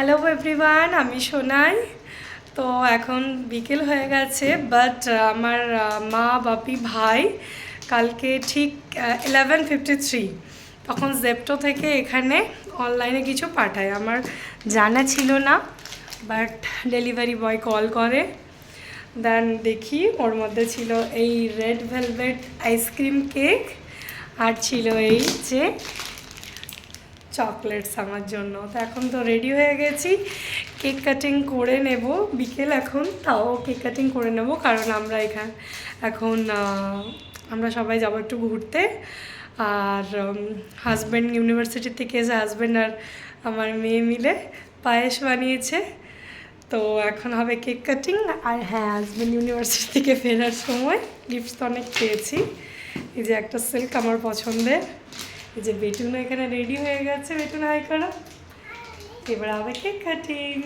Hello everyone, আমি সোনাই। তো এখন বিকেল হয়ে গেছে, বাট আমার মা বাপি ভাই কালকে ঠিক 11:53 তখন জেপ্টো থেকে এখানে অনলাইনে কিছু পাঠায়। আমার জানা ছিল না, বাট ডেলিভারি বয় কল করে। দেন দেখি ওর মধ্যে ছিল এই রেড ভেলভেট আইসক্রিম কেক, আর ছিল এই যে চকলেটস আমার জন্য। তো এখন তো রেডি হয়ে গেছি, কেক কাটিং করে নেব বিকেল। এখন তাও কেক কাটিং করে নেব, কারণ আমরা এখন আমরা সবাই যাবো একটু ঘুরতে। আর হাজব্যান্ড ইউনিভার্সিটি থেকে এসে হাজব্যান্ড আর আমার মেয়ে মিলে পায়েস বানিয়েছে। তো এখন হবে কেক কাটিং। আর হ্যাঁ, হাজব্যান্ড ইউনিভার্সিটি থেকে ফেরার সময় গিফটস তো অনেক পেয়েছি। এই যে একটা সিল্ক আমার পছন্দের, এই যে বেটুনও এখানে রেডি হয়ে গেছে। বেটুন হাই করো। এবার হবে কেক কাটিং।